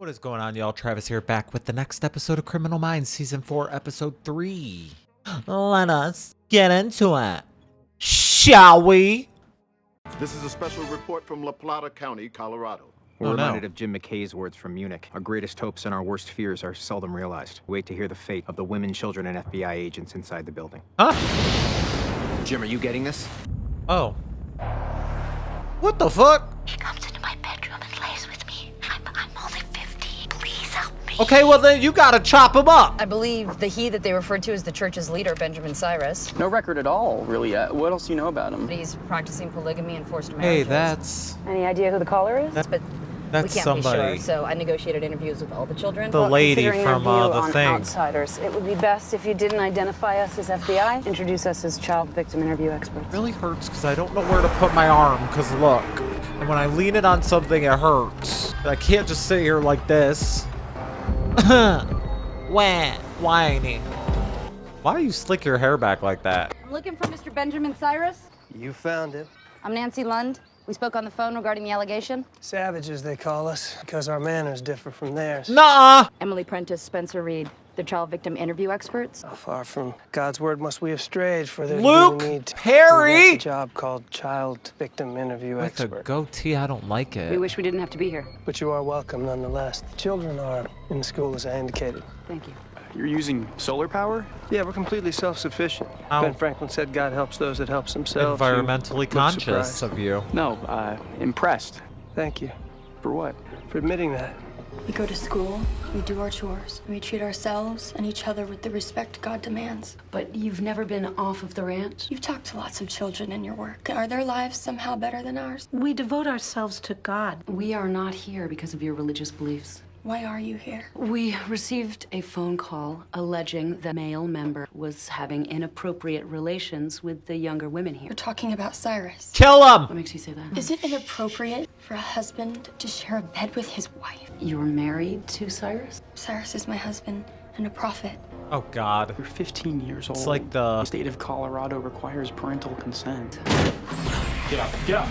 What is going on, y'all? Travis here, back with the next episode of Criminal Minds, Season 4, Episode 3. Let us get into it, shall we? This is a special report from La Plata County, Colorado. We're reminded of Jim McKay's words from Munich. Our greatest hopes and our worst fears are seldom realized. Wait to hear the fate of the women, children, and FBI agents inside the building. Huh? Jim, are you getting this? Oh. What the fuck? He comes into my bedroom and lays with me. I'm only 15. Please help me. Okay, well then you gotta chop him up. I believe the he that they referred to as the church's leader, Benjamin Cyrus. No record at all, really. What else do you know about him? He's practicing polygamy and forced marriages. Hey, that's Any idea who the caller is? But we can't somebody. be sure, so I negotiated interviews with all the children. The lady Considering from your view the on thing. Outsiders, it would be best if you didn't identify us as FBI. Introduce us as child victim interview experts. Really hurts because I don't know where to put my arm, because look. And when I lean it on something, it hurts. I can't just sit here like this. Whining. Why do you slick your hair back like that? I'm looking for Mr. Benjamin Cyrus. You found him. I'm Nancy Lund. We spoke on the phone regarding the allegation. Savages, they call us, because our manners differ from theirs. Nuh-uh. Emily Prentice, Spencer Reed, they're child victim interview experts. How far from God's word must we have strayed for there Luke to be the need to Perry! conduct a job called child victim interview With a expert. goatee, I don't like We it. wish we didn't have to be here. But you are welcome nonetheless. The children are in the school as I indicated. Thank you. You're using solar power? Yeah, we're completely self-sufficient. How Ben Franklin said God helps those that helps themselves. You Environmentally look conscious surprised. of you. No, impressed. Thank you For what? for admitting that. We go to school, we do our chores, we treat ourselves and each other with the respect God demands. But you've never been off of the ranch? You've talked to lots of children in your work. Are their lives somehow better than ours? We devote ourselves to God. We are not here because of your religious beliefs. Why are you here? We received a phone call alleging the male member was having inappropriate relations with the younger women here. We're talking about Cyrus. Kill him! What makes you say that? Is it inappropriate for a husband to share a bed with his wife? You're married to Cyrus? Cyrus is my husband and a prophet. Oh, God. You're 15 years old. It's like the... The state of Colorado requires parental consent. Get up, get up!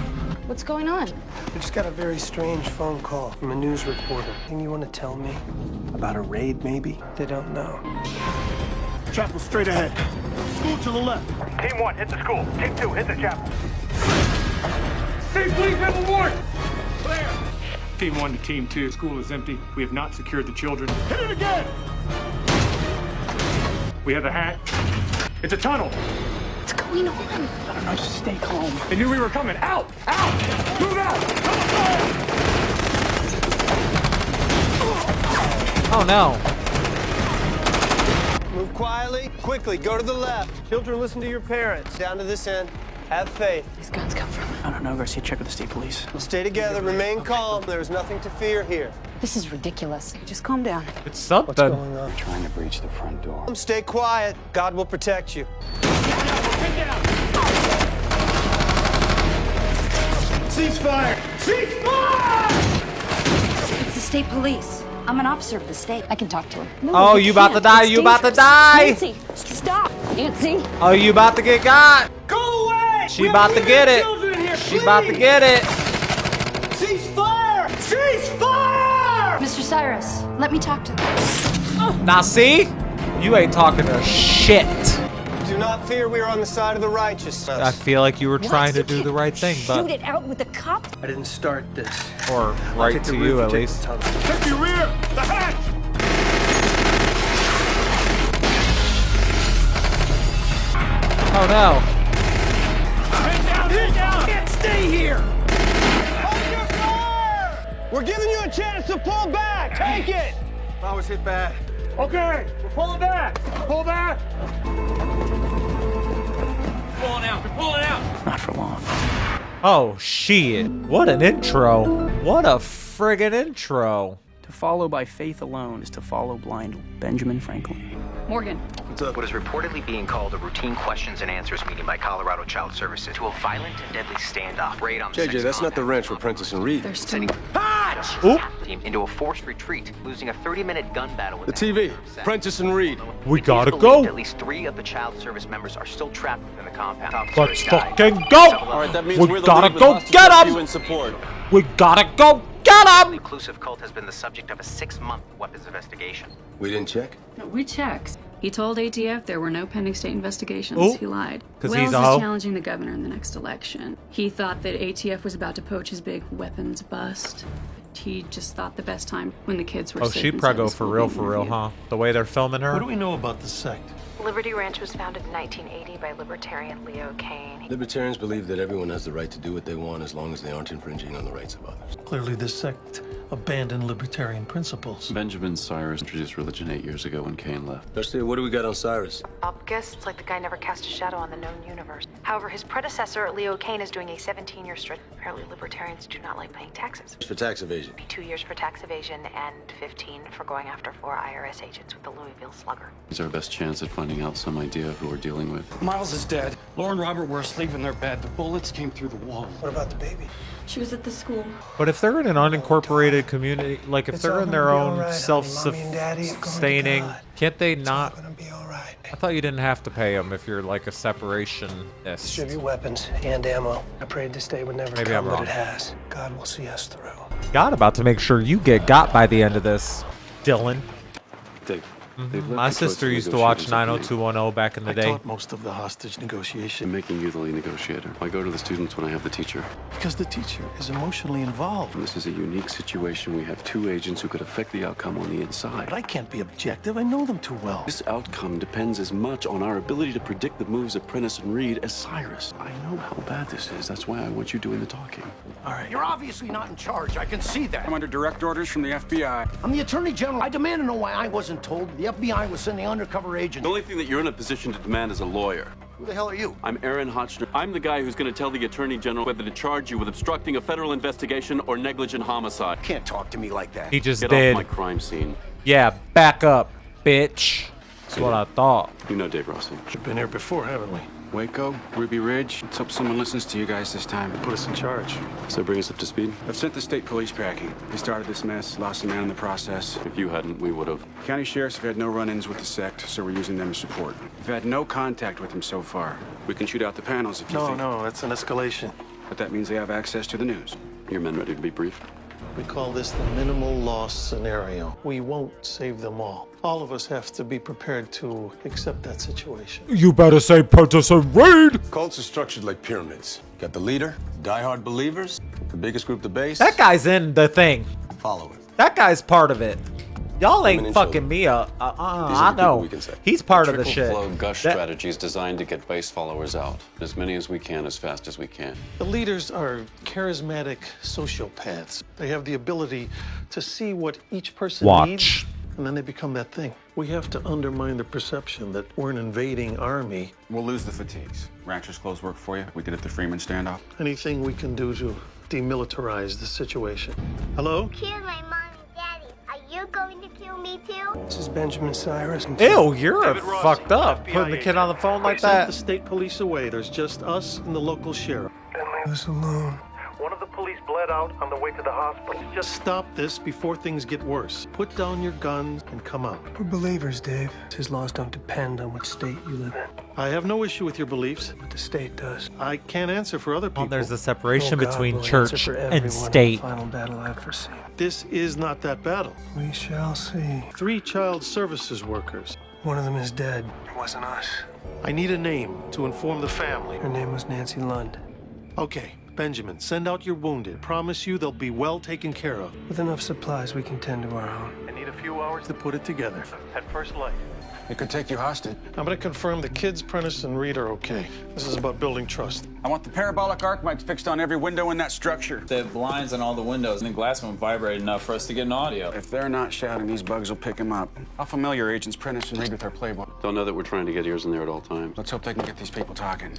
What's going on? We just got a very strange phone call from a news reporter. Anything you want to tell me? About a raid, maybe? They don't know. Chapel straight ahead. School to the left. Team 1, hit the school. Team 2, hit the chapel. Stay, please, level 1! Clear! Team 1 to Team 2, school is empty. We have not secured the children. Hit it again! We have a hat. It's a tunnel. What's going on? I don't know, just stay calm. They knew we were coming. Out! Out! Move out! Double fire! Oh, no. Move quietly, quickly, go to the left. Children, listen to your parents. Down to this end. Have faith. These guns come from? I don't know, Garcia, check with the state police. Stay together, remain calm. There's nothing to fear here. This is ridiculous. Just calm down. It's something. What's going on? Trying to breach the front door. Stay quiet. God will protect you. Ceasefire! Ceasefire! It's the state police. I'm an officer of the state. I can talk to him. Oh, you about to die, you about to die! Nancy, stop. Nancy. Oh, you about to get got! Go away! She about to get it! She about to get it! Ceasefire! Ceasefire! Mr. Cyrus, let me talk to them. Now see? You ain't talking to shit. Do not fear, we are on the side of the righteous. I feel like you were trying to do the right thing, Shoot but... it out with the cop? I didn't start this. Or Take right the to roof you, and at take least. the tunnel. Check your rear! The hatch! Oh, no. Head down! Head down! Can't stay here! Hold your fire! We're giving you a chance to pull back. Take it. I was hit bad. Okay, we're pulling back! Pull back! Pulling out, we're pulling out! Not for long. Oh, shit. What an intro. What a friggin' intro. To follow by faith alone is to follow blindly. Benjamin Franklin. Morgan. What is reportedly being called a routine questions and answers meeting by Colorado Child Services to a violent and deadly standoff raid on the JJ, that's not the ranch where Prentice and Reed. They're still... sending Oop. team into a forced retreat, losing a 30-minute gun battle with The TV. Prentice and Reed. We gotta Police go. believe At least 3 of the child service members are still trapped within the compound. Let's Officers died. fucking go. All right, that means We we're the gotta lead with go hostage get rescue 'em. in support. We gotta go get Got him! The inclusive cult has been the subject of a 6-month weapons investigation. We didn't check? No, we checked. He told ATF there were no pending state investigations. Oh, he lied. 'cause Wells he's a is hoe. challenging the governor in the next election. He thought that ATF was about to poach his big weapons bust. He just thought the best time when the kids were Oh, safe she inside the prego school for real, being huh? The way they're filming her. What do we know about the sect? Liberty Ranch was founded in 1980 by libertarian Leo Kane. Libertarians believe that everyone has the right to do what they want as long as they aren't infringing on the rights of others. Clearly, this sect abandoned libertarian principles. Benjamin Cyrus introduced religion 8 years ago when Kane left. Garcia, what do we got on Cyrus? I'll guess it's like the guy never cast a shadow on the known universe. However, his predecessor, Leo Kane, is doing a 17-year stretch. Apparently, libertarians do not like paying taxes. For tax evasion. 2 years for tax evasion and 15 for going after 4 IRS agents with the Louisville Slugger. It's our best chance at finding out some idea of who we're dealing with. Miles is dead. Laura and Robert were asleep in their bed. The bullets came through the wall. What about the baby? She was at the school. But if they're in an unincorporated community, like if It's they're all in their gonna be own all right, honey. self-sustaining, Mommy and Daddy are going to God. can't they It's not? all gonna be all right. I thought you didn't have to pay them if you're like a separationist. Distribute weapons and ammo. I prayed this day would never Maybe come, I'm but wrong. it has. God will see us through. God about to make sure you get got by the end of this, Dylan. They've left My the choice sister of used to watch negotiators up to me. 90210 back in the I day. taught most of the hostage I'm negotiation making you the lead negotiator. I go to the students when I have the teacher. because the teacher is emotionally involved. This is a unique situation. We have 2 agents who could affect the outcome on the inside. But I can't be objective. I know them too well. This outcome depends as much on our ability to predict the moves of Prentice and Reed as Cyrus. I know how bad this is. That's why I want you doing the talking. All right. You're obviously not in charge. I can see that. I'm under direct orders from the FBI. I'm the Attorney General. I demand to know why I wasn't told the FBI was sending undercover agents. The only thing that you're in a position to demand is a lawyer. Who the hell are you? I'm Aaron Hotchner. I'm the guy who's going to tell the Attorney General whether to charge you with obstructing a federal investigation or negligent homicide. You can't talk to me like that. He just Get did. off my crime scene. Yeah, back up, bitch. That's what I thought. You know Dave Rossi. We've been here before, haven't we? Waco, Ruby Ridge. Let's hope someone listens to you guys this time. Put us in charge. So bring us up to speed. I've sent the state police packing. They started this mess, lost a man in the process. If you hadn't, we would have. County sheriffs have had no run-ins with the sect, so we're using them as support. We've had no contact with them so far. We can shoot out the panels if you think. No, that's an escalation. But that means they have access to the news. Your men ready to be briefed? We call this the minimal loss scenario. We won't save them all. All of us have to be prepared to accept that situation. You better say Prentice and Reed. Cults are structured like pyramids. Got the leader, diehard believers, the biggest group, the base. That guy's in the thing. Follow it. That guy's part of it. Y'all Women ain't and fucking children. me up. These are I the people know. we can say. He's part of the Trickle shit. flow gush That- strategy is designed to get base followers out. As many as we can, as fast as we can. The leaders are charismatic sociopaths. They have the ability to see what each person needs, and then they become that thing. We have to undermine the perception that we're an invading army. We'll lose the fatigues. Rancher's clothes work for you. We did it the Freeman standoff. Anything we can do to demilitarize the situation. Hello? Kill my mom and daddy. Are you going to kill me too? This is Benjamin Cyrus. Ew, you're David Rossi, fucked up. FBI Putting the kid on the phone like Send that. the state police away. There's just us and the local sheriff. Then leave us alone. One of the police bled out on the way to the hospital. Just stop this before things get worse. Put down your guns and come out. We're believers, Dave. His laws don't depend on which state you live in. I have no issue with your beliefs. But the state does. I can't answer for other people. Well, there's a separation Oh, God between will church answer for and everyone state. in the final battle I foresee. This is not that battle. We shall see. 3 child services workers. One of them is dead. It wasn't us. I need a name to inform the family. Her name was Nancy Lund. Okay, Benjamin, send out your wounded. Promise you they'll be well taken care of. With enough supplies, we can tend to our own. I need a few hours to put it together. At first light. It could take you hostage. I'm going to confirm the kids, Prentice, and Reed are okay. This is about building trust. I want the parabolic arc mics fixed on every window in that structure. They have blinds on all the windows, and the glass won't vibrate enough for us to get an audio. If they're not shouting, these bugs will pick them up. I'll familiar agents Prentice and Reed with our playbook. They'll know that we're trying to get ears in there at all times. Let's hope they can get these people talking.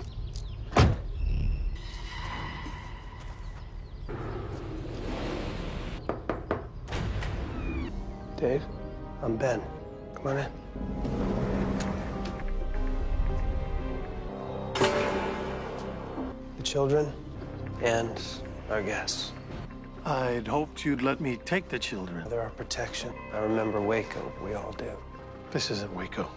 Dave, I'm Ben. Come on in. The children and our guests. I'd hoped you'd let me take the children. They're our protection. I remember Waco. We all do. This isn't Waco.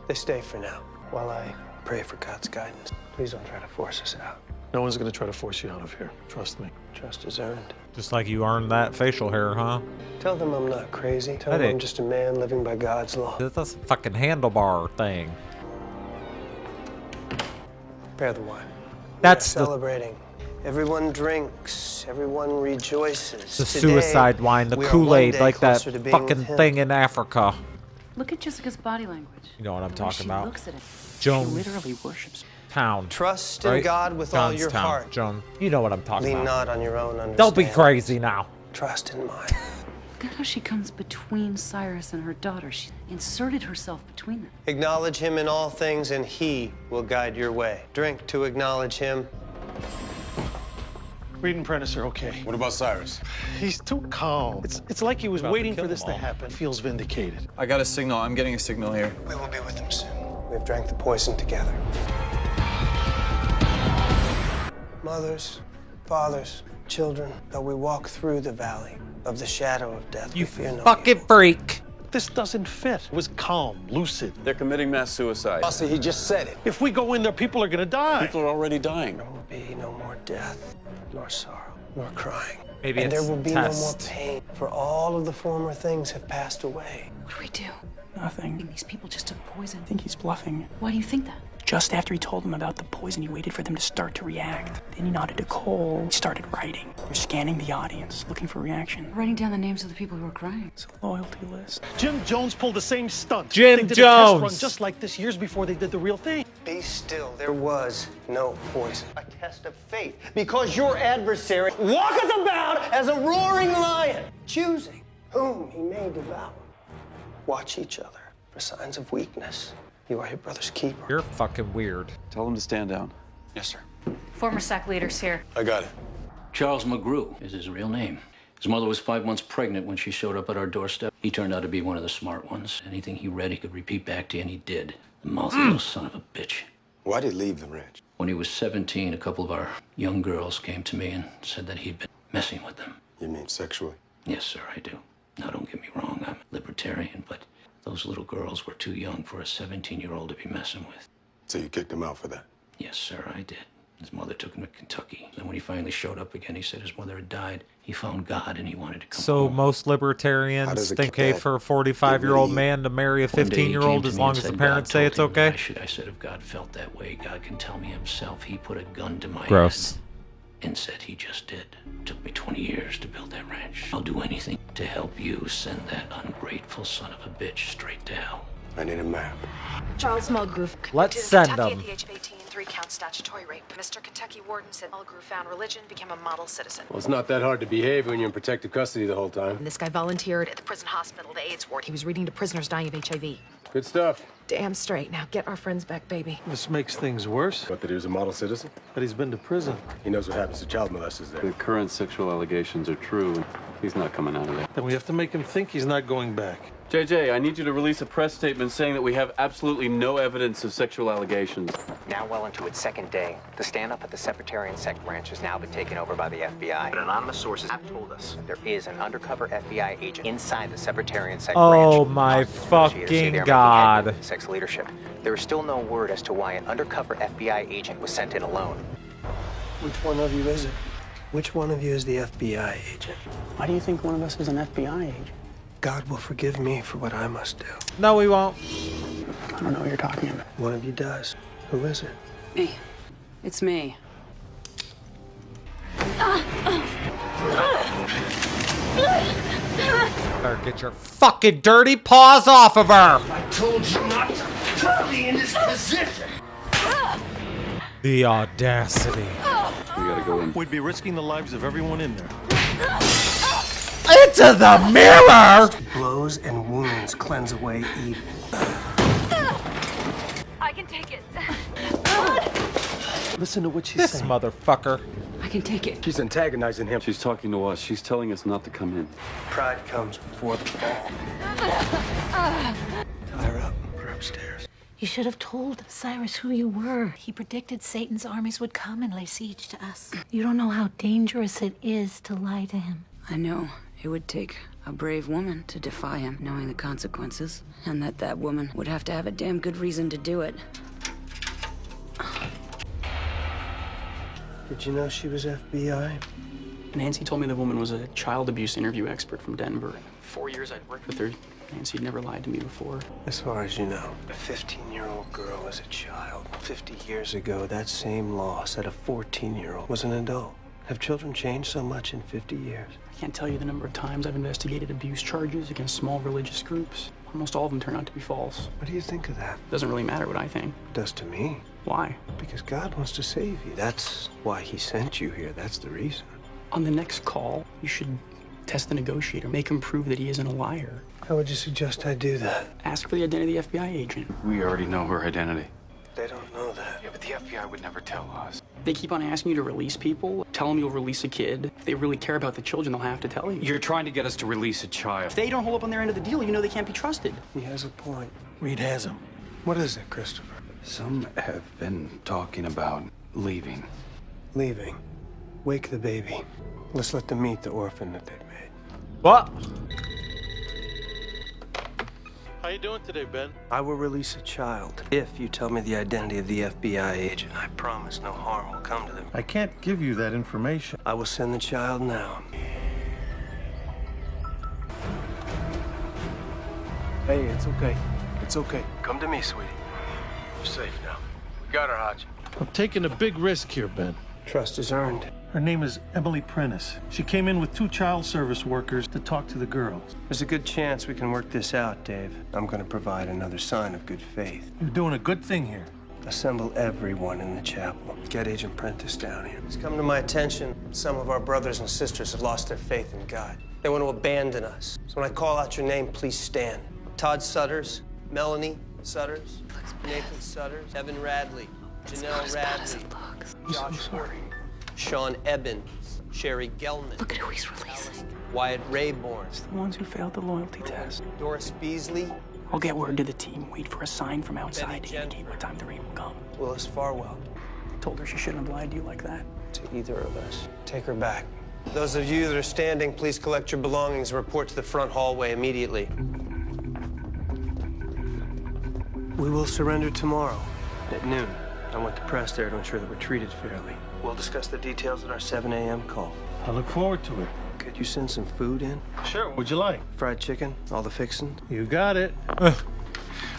They stay for now, while I pray for God's guidance. Please don't try to force us out. No one's going to try to force you out of here. Trust me. Trust is earned. Just like you earned that facial hair, huh? Tell them I'm not crazy. Tell them I'm just a man living by God's law. That's a fucking handlebar thing. Prepare the wine. That's We're celebrating. Everyone drinks. Everyone rejoices. The Today, suicide wine, the we are Kool-Aid, one day like that closer to being fucking with him. thing in Africa. Look at Jessica's body language. You know what I'm The way talking she about. looks at it. Jones. She literally worships. Town. Trust in right? God with all your Johnstown. heart. Joan. You know what I'm talking Lean about. not on your own understanding. Don't be crazy now. Trust in mine. Look at how she comes between Cyrus and her daughter. She inserted herself between them. Acknowledge him in all things, and he will guide your way. Drink to acknowledge him. Reed and Prentice are okay. What about Cyrus? He's too calm. It's like he was About to waiting kill for this them to all. happen. Feels vindicated. I got a signal. I'm getting a signal here. We will be with him soon. We've drank the poison together. Mothers, fathers, children, though we walk through the valley of the shadow of death, You we fear no fucking freak. This doesn't fit. It was calm, lucid. They're committing mass suicide. Bossy, he just said it. If we go in there, people are gonna die. People are already dying. There will be no more death, nor sorrow, nor crying. Maybe and it's there will be test. no more pain, for all of the former things have passed away. What do we do? Nothing. These people just took poison. I think he's bluffing. Why do you think that? Just after he told them about the poison, he waited for them to start to react. Then he nodded to Cole. He started writing. They're scanning the audience, looking for reaction. Writing down the names of the people who are crying. It's a loyalty list. Jim Jones pulled the same stunt. Jim they did Jones. a test run just like this years before they did the real thing. Be still, there was no poison. A test of faith, because your adversary walketh about as a roaring lion, choosing whom he may devour. Watch each other for signs of weakness. You are your brother's keeper. You're fucking weird. Tell them to stand down. Yes, sir. Former SAC leaders here. I got it. Charles McGrew is his real name. His mother was 5 months pregnant when she showed up at our doorstep. He turned out to be one of the smart ones. Anything he read, he could repeat back to you, and he did. The mouthy little son of a bitch. Why did he leave the ranch? When he was 17, a couple of our young girls came to me and said that he'd been messing with them. You mean sexually? Yes, sir, I do. Now, don't get me wrong, I'm a libertarian, but those little girls were too young for a 17-year-old to be messing with. So you kicked him out for that? Yes, sir, I did. His mother took him to Kentucky. And when he finally showed up again, he said his mother had died. He found God and he wanted to come So home. most How libertarians does a think, hey, cadet for a 45-year-old get man to marry a One day he came 15-year-old to as me long and as the said parents God say told it's him that okay? I should. I said, if God felt that way, God can tell me himself. He put a gun to my Gross. head and said he just did. Took me 20 years to build that ranch. I'll do anything to help you send that ungrateful son of a bitch straight to hell. I need a map. Charles Mulgrew. Let's convicted send in Kentucky him. At the age of 18, 3-count statutory rape. Mr. Kentucky Warden said Mulgrew found religion, became a model citizen. Well, it's not that hard to behave when you're in protective custody the whole time. And this guy volunteered at the prison hospital, the AIDS ward. He was reading to prisoners dying of HIV. Good stuff. Damn straight. Now get our friends back, baby. This makes things worse. But that he was a model citizen? That he's been to prison. He knows what happens to child molesters there. The current sexual allegations are true, and he's not coming out of there. Then we have to make him think he's not going back. JJ, I need you to release a press statement saying that we have absolutely no evidence of sexual allegations. Now well into its second day, the standoff at the Secretarian Sect Ranch has now been taken over by the FBI. But anonymous sources have told us there is an undercover FBI agent inside the Secretarian Sect Ranch. Oh my fucking god. Sex leadership. There is still no word as to why an undercover FBI agent was sent in alone. Which one of you is it? Which one of you is the FBI agent? Why do you think one of us is an FBI agent? God will forgive me for what I must do. No, we won't. I don't know what you're talking about. One of you does. Who is it? Me. It's me. Better get your fucking dirty paws off of her. I told you not to put me in this position. The audacity. We gotta go in. We'd be risking the lives of everyone in there. Into the mirror! Blows and wounds cleanse away evil. I can take it. Listen to what she's This saying. motherfucker. I can take it. She's antagonizing him. She's talking to us. She's telling us not to come in. Pride comes before the fall. Tie her up. We're upstairs. You should have told Cyrus who you were. He predicted Satan's armies would come and lay siege to us. You don't know how dangerous it is to lie to him. I know. It would take a brave woman to defy him, knowing the consequences, and that woman would have to have a damn good reason to do it. Did you know she was FBI? Nancy told me the woman was a child abuse interview expert from Denver. 4 years I'd worked with her. Nancy had never lied to me before. As far as you know, a 15-year-old girl was a child. 50 years ago, that same law said a 14-year-old was an adult. Have children changed so much in 50 years? I can't tell you the number of times I've investigated abuse charges against small religious groups. Almost all of them turn out to be false. What do you think of that? Doesn't really matter what I think. It does to me. Why? Because God wants to save you. That's why he sent you here. That's the reason. On the next call, you should test the negotiator. Make him prove that he isn't a liar. How would you suggest I do that? Ask for the identity of the FBI agent. We already know her identity. They don't know that. Yeah, but the FBI would never tell us. They keep on asking you to release people. Tell them you'll release a kid. If they really care about the children, they'll have to tell you. You're trying to get us to release a child. If they don't hold up on their end of the deal, you know they can't be trusted. He has a point. Reed has him. What is it, Christopher? Some have been talking about leaving. Leaving. Wake the baby. Let's let them meet the orphan that they've made. What? How you doing today, Ben? I will release a child if you tell me the identity of the FBI agent. I promise no harm will come to them. I can't give you that information. I will send the child now. Hey, it's okay. It's okay. Come to me, sweetie. You're safe now. We got her, Hodge. I'm taking a big risk here, Ben. Trust is earned. Her name is Emily Prentice. She came in with 2 child service workers to talk to the girls. There's a good chance we can work this out, Dave. I'm going to provide another sign of good faith. You're doing a good thing here. Assemble everyone in the chapel. Get Agent Prentice down here. It's come to my attention some of our brothers and sisters have lost their faith in God. They want to abandon us. So when I call out your name, please stand. Todd Sutters, Melanie Sutters, Nathan Sutters, Evan Radley, Janelle Radley, Josh Horton, Sean Eben, Sherry Gelman. Look at who he's releasing. Wyatt Rayborn. It's the ones who failed the loyalty test. Doris Beasley. I'll get word to the team. Wait for a sign from outside to indicate what time the raid will come. Willis Farwell. I told her she shouldn't have lied to you like that. To either of us. Take her back. Those of you that are standing, please collect your belongings and report to the front hallway immediately. We will surrender tomorrow at noon. I want the press there to ensure that we're treated fairly. We'll discuss the details at our 7 a.m. call. I look forward to it. Could you send some food in? Sure, what'd you like? Fried chicken, all the fixins? You got it. I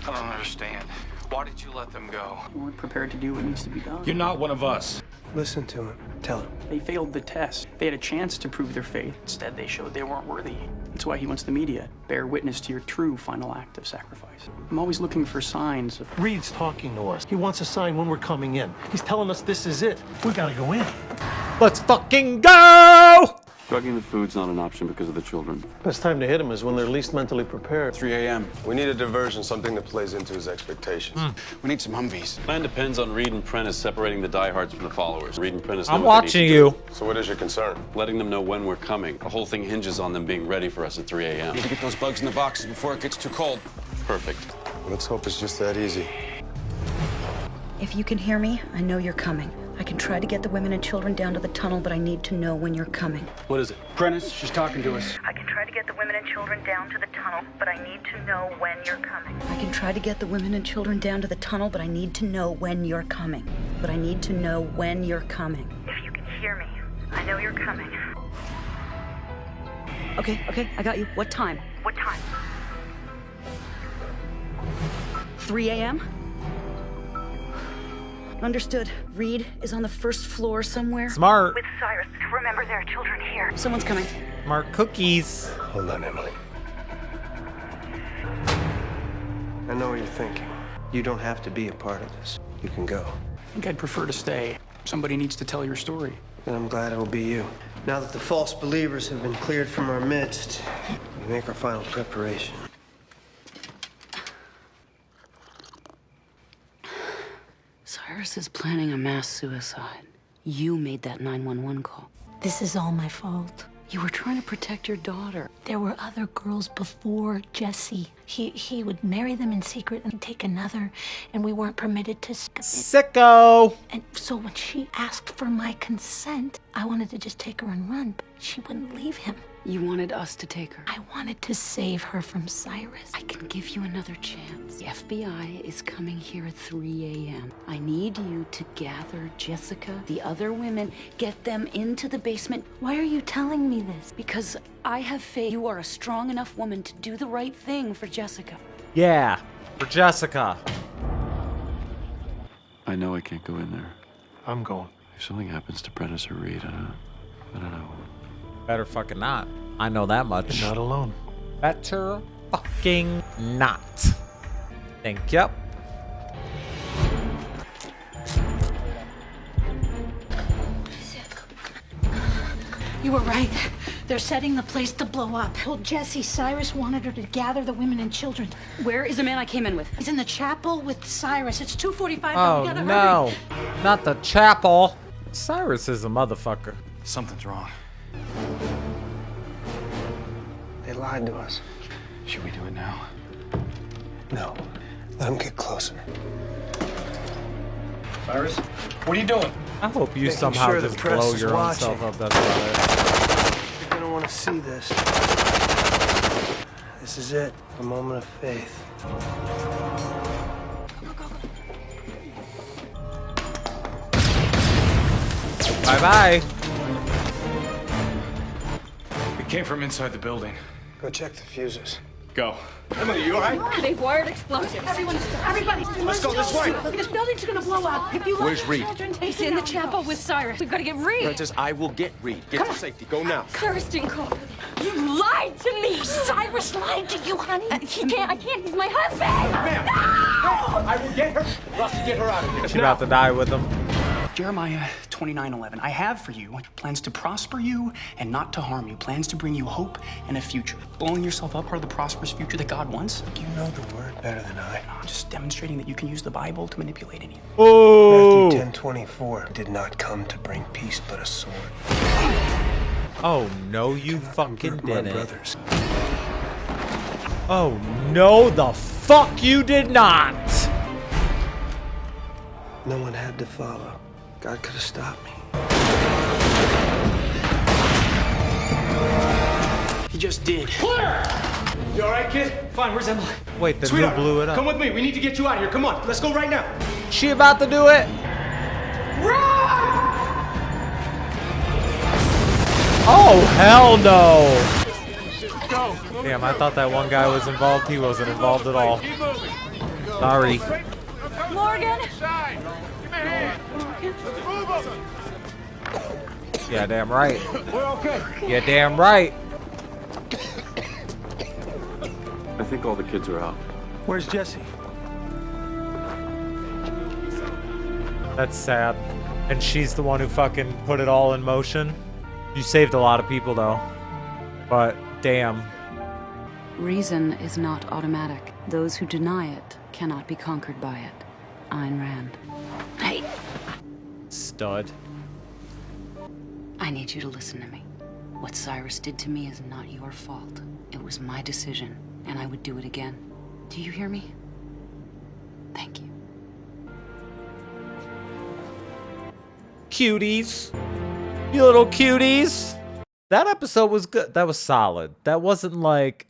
don't understand. Why did you let them go? You weren't prepared to do what needs to be done. You're not one of us. Listen to him. Tell him. They failed the test. They had a chance to prove their faith. Instead, they showed they weren't worthy. That's why he wants the media. Bear witness to your true final act of sacrifice. I'm always looking for signs of... Reed's talking to us. He wants a sign when we're coming in. He's telling us this is it. We gotta go in. Let's fucking go! Drugging the food's not an option because of the children. Best time to hit him is when they're least mentally prepared. 3 a.m. We need a diversion, something that plays into his expectations. We need some Humvees. Plan depends on Reed and Prentice separating the diehards from the followers. Reed and Prentice know I'm what they watching need to you. do. So what is your concern? Letting them know when we're coming. The whole thing hinges on them being ready for us at 3 a.m. Need to get those bugs in the boxes before it gets too cold. Perfect. Let's hope it's just that easy. If you can hear me, I know you're coming. I can try to get the women and children down to the tunnel, but I need to know when you're coming. What is it? Prentice, she's talking to us. I can try to get the women and children down to the tunnel, but I need to know when you're coming. I can try to get the women and children down to the tunnel, but I need to know when you're coming. But I need to know when you're coming. If you can hear me, I know you're coming. Okay, I got you. What time? What time? 3 a.m.? Understood. Reed is on the first floor somewhere. Smart. With Cyrus. Remember, there are children here. Someone's coming. Smart cookies. Hold on, Emily. I know what you're thinking. You don't have to be a part of this. You can go. I think I'd prefer to stay. Somebody needs to tell your story. And I'm glad it will be you. Now that the false believers have been cleared from our midst, we make our final preparation. Cyrus is planning a mass suicide. You made that 911 call. This is all my fault. You were trying to protect your daughter. There were other girls before Jesse. He would marry them in secret and take another, and we weren't permitted to commit. Sicko! And so when she asked for my consent, I wanted to just take her and run, but she wouldn't leave him. You wanted us to take her. I wanted to save her from Cyrus. I can give you another chance. The FBI is coming here at 3 a.m. I need you to gather Jessica, the other women, get them into the basement. Why are you telling me this? Because I have faith you are a strong enough woman to do the right thing for Jessica. Yeah, for Jessica. I know I can't go in there. I'm going. If something happens to Prentice or Reed, I don't know. Better fucking not. I know that much. You're not alone. Better fucking not. Thank you. You were right. They're setting the place to blow up. Told Jessie Cyrus wanted her to gather the women and children. Where is the man I came in with? He's in the chapel with Cyrus. It's 2:45. Oh, We gotta no. hurry. Not the chapel. Cyrus is a motherfucker. Something's wrong. They lied to us. Should we do it now? No. Let them get closer. Cyrus, what are you doing? I hope you Making somehow sure the just press blow is your own watching. self up. That's about it. You're gonna want to see this. This is it. A moment of faith. Bye-bye. It came from inside the building. Go check the fuses. Go. Emily, you all right? They've wired explosives. Everybody, Let's go this way. This building's gonna blow up. If you let Where's the Reed? children take He's in the chapel with Cyrus. We've got to get Reed. Prentice, I will get Reed. Get to safety. Go now. Cyrus didn't call. You lied to me. Cyrus lied to you, honey. I can't. He's my husband. Ma'am. No! I will get her. Rusty, get her out of here. She's about to die with him. Jeremiah 29:11. I have for you plans to prosper you and not to harm you. Plans to bring you hope and a future. Blowing yourself up part of the prosperous future that God wants? You know the word better than I. No, just demonstrating that you can use the Bible to manipulate anyone. Oh. Matthew 10:24 did not come to bring peace but a sword. Oh, no, you fucking Hurt my didn't. brothers. Oh, no, the fuck you did not. No one had to follow. God could have stopped me. He just did. Clear! You all right, kid? Fine, where's Emily? Wait, then Sweetheart, who blew it up? come with me. We need to get you out of here. Come on, let's go right now. She about to do it? Oh, hell no. Go. Damn, I thought that one guy was involved. He wasn't involved at all. Sorry. Morgan! Yeah, damn right. We're okay. Yeah, damn right. I think all the kids are out. Where's Jesse? That's sad. And she's the one who fucking put it all in motion. You saved a lot of people, though. But, damn. Reason is not automatic. Those who deny it cannot be conquered by it. Ayn Rand. Hey, Stud. I need you to listen to me. What Cyrus did to me is not your fault. It was my decision, and I would do it again. Do you hear me? Thank you. Cuties. You little cuties. That episode was good. That was solid. That wasn't like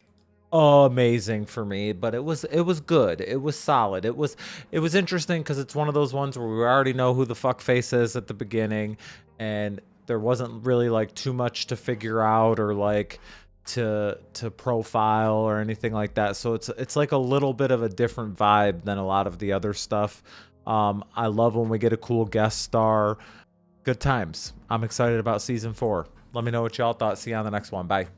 amazing for me, but it was good. It was solid. It was interesting because it's one of those ones where we already know who the fuck face is at the beginning, and there wasn't really like too much to figure out or like to profile or anything like that. So it's like a little bit of a different vibe than a lot of the other stuff. I love when we get a cool guest star. Good times. I'm excited about season 4. Let me know what y'all thought. See you on the next one. Bye.